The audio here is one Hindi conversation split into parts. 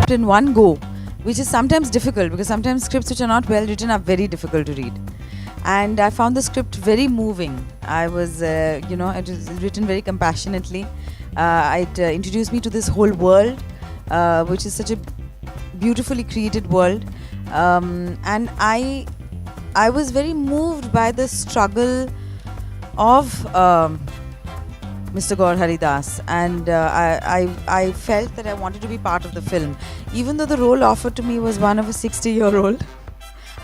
In one go, which is sometimes difficult because sometimes scripts which are not well written are very difficult to read. And I found the script very moving. I was, it was written very compassionately. It introduced me to this whole world, which is such a beautifully created world. And I was very moved by the struggle of Mr. Gaur Haridas, and I felt that I wanted to be part of the film. Even though the role offered to me was one of a 60-year-old,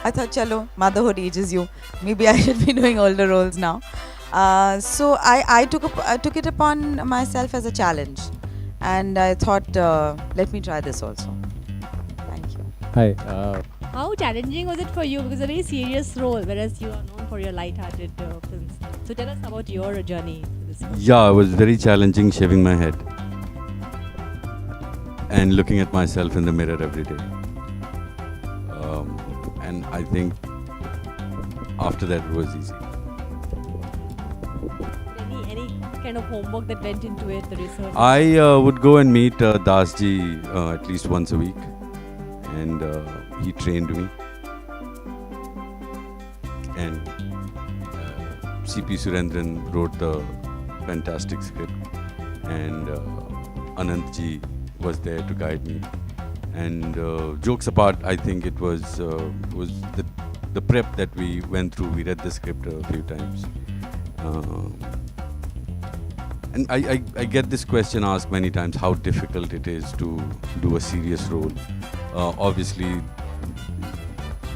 I thought, chalo, motherhood ages you. Maybe I should be doing older roles now. So I took it upon myself as a challenge, and I thought, let me try this also. Thank you. Hi. How challenging was it for you? Because it's a very serious role, whereas you are known for your light-hearted films. So tell us about your journey to this film. Yeah, it was very challenging shaving my head and looking at myself in the mirror every day. And I think after that it was easy. Any kind of homework that went into it, the research? I would go and meet Dasji at least once a week, and he trained me. And C.P. Surendran wrote the fantastic script, and Anantji was there to guide me. And jokes apart, I think it was the prep that we went through. We read the script a few times. And I get this question asked many times, how difficult it is to do a serious role. Obviously,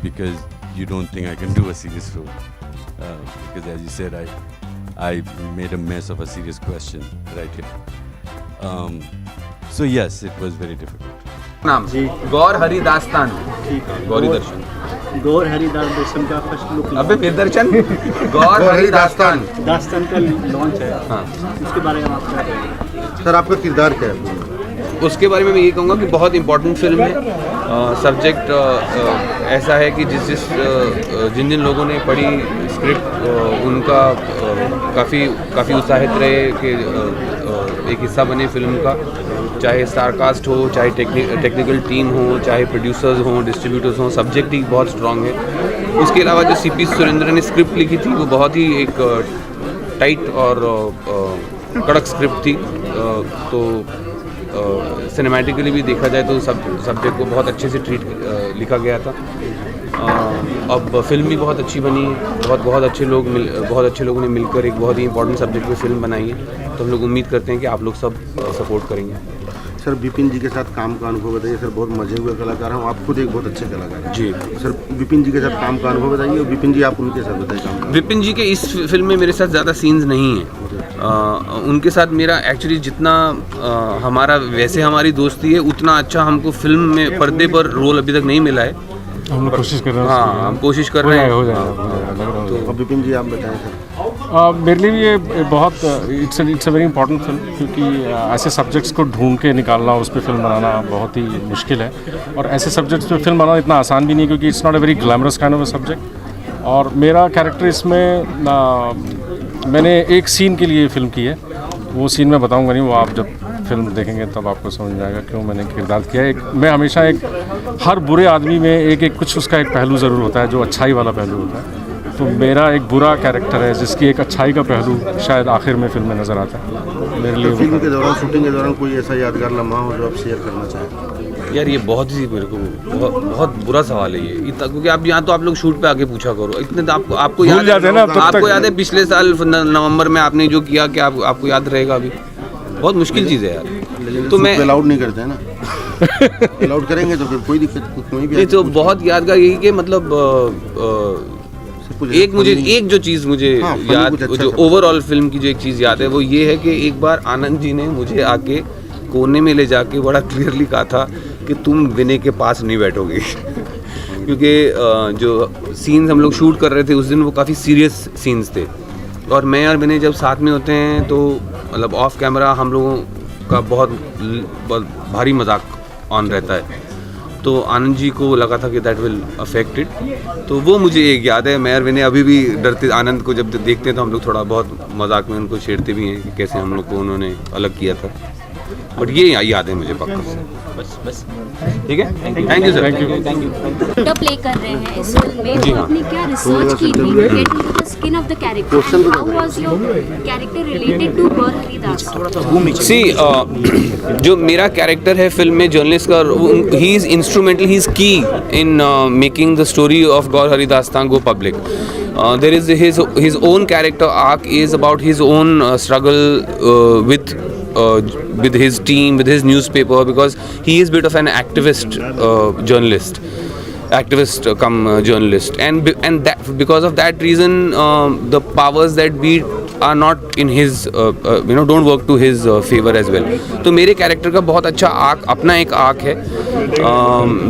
because you don't think I can do a serious role. Because as you said, I made a mess of a serious question right here. So yes, it was very difficult. नाम गौर हरि दास्तान, गौरी दर्शन, गौर हरिदास दर्शन का फर्स्ट लुक। अबे फिर दर्शन, गौर हरि दास्तान का लॉन्च है। हाँ, उसके बारे में आप क्या कहेंगे? सर आपका किरदार क्या है? उसके बारे में मैं ये कहूँगा कि बहुत इम्पोर्टेंट फिल्म है। सब्जेक्ट ऐसा है कि जिन लोगों ने पढ़ी स्क्रिप्ट उनका काफ़ी उत्साहित रहे कि एक हिस्सा बने फिल्म का, चाहे स्टारकास्ट हो, चाहे टेक्निकल टीम हो, चाहे प्रोड्यूसर्स हों, डिस्ट्रीब्यूटर्स हों, सब्जेक्ट ही बहुत स्ट्रॉन्ग है। उसके अलावा जो C.P. सुरेंद्रन ने स्क्रिप्ट लिखी थी वो बहुत ही एक टाइट और कड़क स्क्रिप्ट थी। तो सिनेमैटिकली भी देखा जाए तो सब्जेक्ट को बहुत अच्छे से लिखा गया था। अब फिल्म भी बहुत अच्छी बनी है, बहुत अच्छे लोगों ने मिलकर एक बहुत ही इंपॉर्टेंट सब्जेक्ट पे फिल्म बनाई है। तो हम लोग उम्मीद करते हैं कि आप लोग सब सपोर्ट करेंगे। सर विपिन जी के साथ काम का अनुभव बताइए। सर बहुत मजे हुए कलाकार हैं, आप खुद एक बहुत अच्छे कलाकार हैं। जी सर, विपिन जी के साथ काम का अनुभव बताइए। विपिन जी, आप उनके साथ बताइए काम का। विपिन जी के इस फिल्म में मेरे साथ ज़्यादा सीन्स नहीं हैं। उनके साथ मेरा एक्चुअली जितना हमारी दोस्ती है उतना अच्छा हमको फिल्म में पर्दे पर रोल अभी तक नहीं मिला है। हम कोशिश कर रहे हैं। हाँ, हम कोशिश कर रहे हैं। हो जाएगा। तो विपिन जी आप बताएं सर। मेरे लिए भी ये बहुत it's a very important film, क्योंकि ऐसे सब्जेक्ट्स को ढूंढ के निकालना, उस पर फिल्म बनाना बहुत ही मुश्किल है। और ऐसे सब्जेक्ट्स पे फिल्म बनाना इतना आसान भी नहीं, क्योंकि it's not a very glamorous kind of a subject. और मेरा कैरेक्टर इसमें मैंने एक सीन के लिए फिल्म की है, वो सीन मैं बताऊंगा नहीं, वो आप जब फिल्म देखेंगे तब आपको समझ में आएगा क्यों मैंने किरदार किया है। मैं हमेशा हर बुरे आदमी में एक कुछ उसका एक पहलू ज़रूर होता है जो अच्छाई वाला पहलू होता है। तो मेरा एक बुरा कैरेक्टर है जिसकी एक अच्छाई का पहलू शायद आखिर में फिल्म में नज़र आता है। मेरे लिए फिल्म के दौरान, शूटिंग के दौरान कोई ऐसा यादगार लम्हा हो जो आप शेयर करना चाहें? यार ये बहुत ही मेरे को बहुत बुरा सवाल है ये इतना, क्योंकि आप यहाँ तो आप लोग शूट पे आके पूछा करो इतने तो आपको याद है ना। आपको याद है पिछले साल नवंबर में आपने जो किया कि आपको याद रहेगा अभी? बहुत मुश्किल चीज़ है यार। तो मैं अलाउड नहीं करते हैं ना। अलाउड करेंगे तो फिर कोई दिक्कत नहीं भी। तो बहुत यादगार यही कि मतलब एक जो चीज़ मुझे याद, जो ओवरऑल फिल्म की जो एक चीज़ याद है वो ये है कि एक बार आनंद जी ने मुझे आके कोने में ले जाके बड़ा क्लियरली कहा था कि तुम विनय के पास नहीं बैठोगे। क्योंकि जो सीन्स हम लोग शूट कर रहे थे उस दिन वो काफ़ी सीरियस सीन्स थे, और मैं और विनय जब साथ में होते हैं तो मतलब ऑफ कैमरा हम लोगों का बहुत भारी मजाक ऑन रहता है। तो आनंद जी को लगा था कि दैट विल अफेक्ट इट। तो वो मुझे एक याद है, मैं और विनय अभी भी डरते, आनंद को जब देखते हैं तो हम लोग थोड़ा बहुत मजाक में उनको छेड़ते भी हैं कि कैसे हम लोग को उन्होंने अलग किया था, बट ये याद है मुझे पक्का से। बस ठीक है, thank you sir, thank you. Play कर रहे हैं इस फिल्म में, तो आपने क्या रिसर्च की थी get into the skin of the character, how was your character related to Gaur Haridas? See जो मेरा कैरेक्टर है फिल्म में जर्नलिस्ट का, he is instrumental, he is key in making the story of Gaur Haridas go public. There is his own character arc is about his own struggle with his team, with his newspaper, because he is a bit of an activist journalist, journalist, and that because of that reason the powers that be are not in his don't work to his favor as well. तो मेरे कैरेक्टर का बहुत अच्छा आर्क, अपना एक आर्क है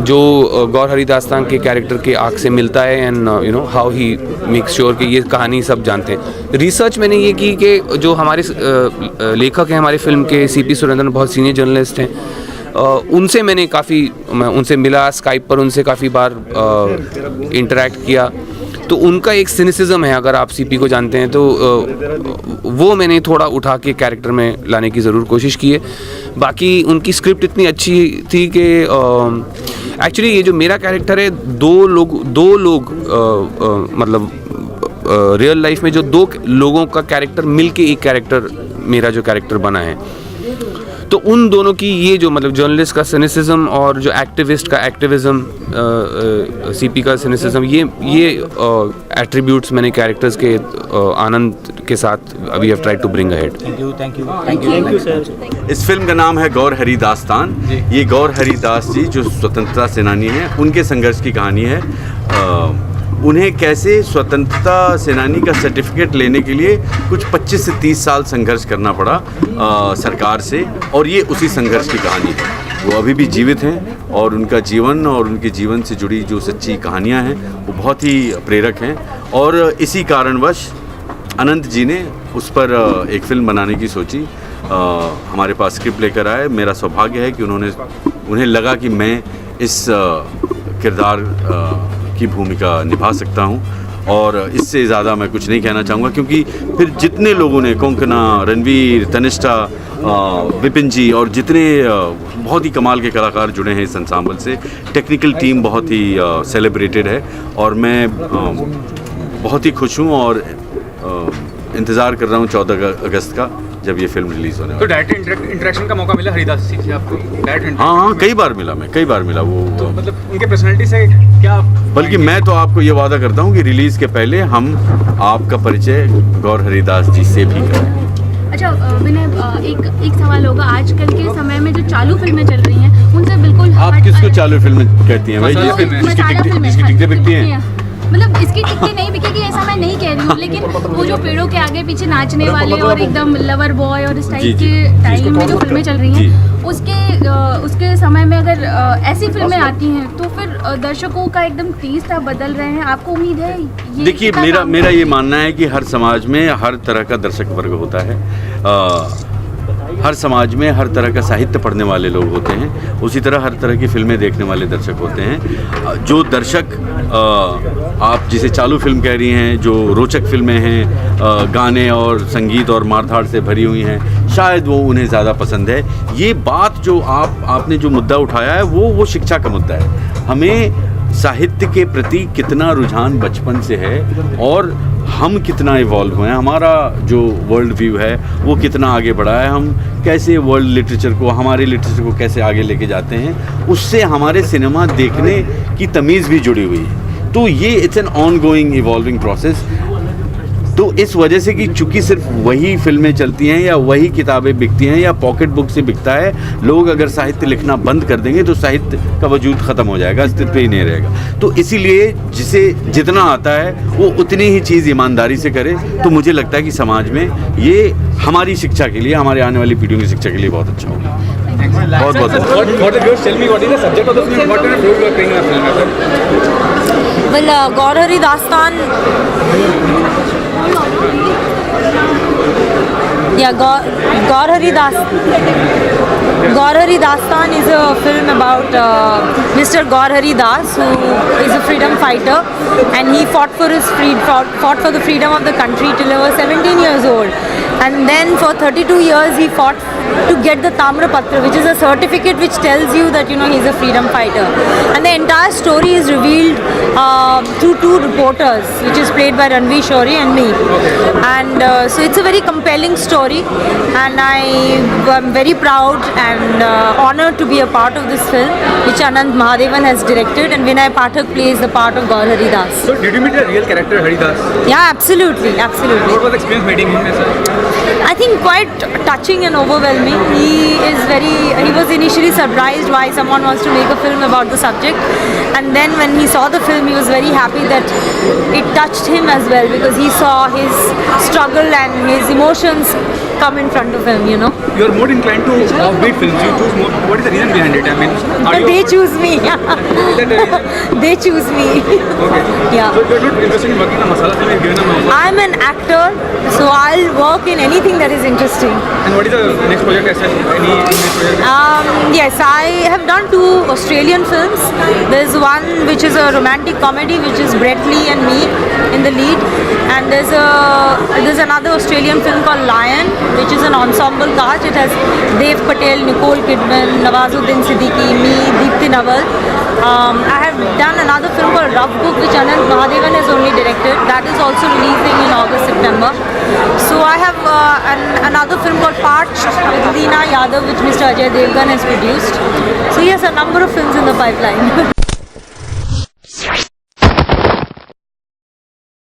जो गौर हरिदास्तान के कैरेक्टर के आर्क से मिलता है, and how he makes sure कि ये कहानी सब जानते हैं. रिसर्च मैंने ये की कि जो हमारे लेखक हैं हमारे फिल्म के, सीपी सुरेंद्रन, बहुत सीनियर जर्नलिस्ट हैं, उनसे मैं उनसे मिला, स्काइप पर उनसे काफ़ी बार इंटरेक्ट किया. तो उनका एक सिनिसिज्म है, अगर आप सीपी को जानते हैं तो वो मैंने थोड़ा उठा के कैरेक्टर में लाने की ज़रूर कोशिश की है. बाकी उनकी स्क्रिप्ट इतनी अच्छी थी कि एक्चुअली ये जो मेरा कैरेक्टर है, दो लोग मतलब रियल लाइफ में जो दो लोगों का कैरेक्टर मिलके एक कैरेक्टर, मेरा जो कैरेक्टर बना है, तो उन दोनों की ये जो मतलब जर्नलिस्ट का सिनिसिज्म और जो एक्टिविस्ट का एक्टिविज्म, सीपी का सिनिसिज्म, ये एट्रीब्यूट्स मैंने कैरेक्टर्स के आनंद के साथ अभी have tried to bring ahead. Thank you sir. इस फिल्म का नाम है गौर हरिदास्तान. ये गौर हरिदास जी जो स्वतंत्रता सेनानी हैं, उनके संघर्ष की कहानी है. उन्हें कैसे स्वतंत्रता सेनानी का सर्टिफिकेट लेने के लिए कुछ 25 से 30 साल संघर्ष करना पड़ा सरकार से, और ये उसी संघर्ष की कहानी है. वो अभी भी जीवित हैं और उनका जीवन और उनके जीवन से जुड़ी जो सच्ची कहानियाँ हैं वो बहुत ही प्रेरक हैं. और इसी कारणवश अनंत जी ने उस पर एक फ़िल्म बनाने की सोची. हमारे पास स्क्रिप्ट लेकर आए. मेरा सौभाग्य है कि उन्हें लगा कि मैं इस किरदार की भूमिका निभा सकता हूं, और इससे ज़्यादा मैं कुछ नहीं कहना चाहूँगा, क्योंकि फिर जितने लोगों ने, कोंकणा, रणवीर, तनिष्ठा, विपिन जी और जितने बहुत ही कमाल के कलाकार जुड़े हैं इस एंसेम्बल से, टेक्निकल टीम बहुत ही सेलिब्रेटेड है, और मैं बहुत ही खुश हूँ और इंतज़ार कर रहा हूँ 14 अगस्त का, जब ये फिल्म रिलीज होने वाली. तो डायरेक्ट इंटरेक्शन का मौका मिला हरिदास जी से आपको? डायरेक्ट? हाँ, कई बार मिला वो. तो मतलब उनके पर्सनालिटी से क्या? बल्कि मैं तो आपको ये वादा करता हूँ कि रिलीज़ के पहले हम आपका परिचय गौर हरिदास जी से भी करें. अच्छा विनय, एक सवाल होगा, आजकल के समय में जो चालू फिल्में चल रही हैं उनसे बिल्कुल आप किसको चालू फिल्में कहती हैं भाई? जिसकी टिकटें बिकती हैं. मतलब इसकी टिकटें नहीं बिकेगी ऐसा मैं नहीं कह रही हूँ, लेकिन वो जो पेड़ों के आगे पीछे नाचने वाले और एकदम लवर बॉय और इस टाइप के टाइम में जो फिल्में चल रही हैं, उसके समय में अगर ऐसी फिल्में आती हैं तो फिर दर्शकों का एकदम टेस्ट आप बदल रहे हैं. आपको उम्मीद है? देखिए, मेरा ये मानना है कि हर समाज में हर तरह का दर्शक वर्ग होता है. हर समाज में हर तरह का साहित्य पढ़ने वाले लोग होते हैं, उसी तरह हर तरह की फिल्में देखने वाले दर्शक होते हैं. जो दर्शक आप जिसे चालू फिल्म कह रही हैं, जो रोचक फिल्में हैं, गाने और संगीत और मारधाड़ से भरी हुई हैं, शायद वो उन्हें ज़्यादा पसंद है. ये बात जो आपने जो मुद्दा उठाया है वो शिक्षा का मुद्दा है. हमें साहित्य के प्रति कितना रुझान बचपन से है और हम कितना इवॉल्व हुए हैं, हमारा जो वर्ल्ड व्यू है वो कितना आगे बढ़ा है, हम कैसे वर्ल्ड लिटरेचर को, हमारे लिटरेचर को कैसे आगे लेके जाते हैं, उससे हमारे सिनेमा देखने की तमीज़ भी जुड़ी हुई है. तो ये it's an on going evolving process. तो इस वजह से कि चूँकि सिर्फ वही फिल्में चलती हैं या वही किताबें बिकती हैं या पॉकेट बुक से बिकता है, लोग अगर साहित्य लिखना बंद कर देंगे तो साहित्य का वजूद ख़त्म हो जाएगा, अस्तित्व ही नहीं रहेगा. तो इसीलिए जिसे जितना आता है वो उतनी ही चीज़ ईमानदारी से करे. तो मुझे लगता है कि समाज में ये हमारी शिक्षा के लिए, हमारे आने वाली पीढ़ियों की शिक्षा के लिए बहुत अच्छा होगा. बहुत गौर हरिदास्तान Yeah, Gaur Hari Dastan is a film about Mr. Gaur Hari Das, who is a freedom fighter, and he fought for the freedom of the country till he was 17 years old, and then for 32 years he fought to get the Tamrapatra, which is a certificate which tells you that he's a freedom fighter. And the entire story is revealed through two reporters, which is played by Ranveer Shori and me. And so it's a very compelling story, and I am very proud and honored to be a part of this film, which Anand Mahadevan has directed, and Vinay Pathak plays the part of Gaur Hari Das. So did you meet the real character Haridas? Yeah, absolutely. What was the experience meeting him? I think quite touching and overwhelming. He was initially surprised why someone wants to make a film about the subject, and then when he saw the film, he was very happy that it touched him as well, because he saw his struggle and his emotions come in front of him. You are more inclined to offbeat films. You choose more. What is the reason behind it? I mean, They choose me. Is that the reason? They choose me. Okay. Yeah. So you're not interested in working on masala film? You've given them an offer. I'm an actor, so I'll work in anything that is interesting. And what is the next project? Any next project? Yes, I have done 2 Australian films. There's one which is a romantic comedy, which is Brett Lee and me in the lead, and there's another Australian film called Lion, which is an ensemble cast. It has Dev Patel, Nicole Kidman, Nawazuddin Siddiqui, me, Deepthi Nawal. I have done another film called Rough Book, which Anand Mahadevan has only directed. That is also releasing in August, September. So I have another film called Parched with Leena Yadav, which Mr. Ajay Devgan has produced. So yes, a number of films in the pipeline.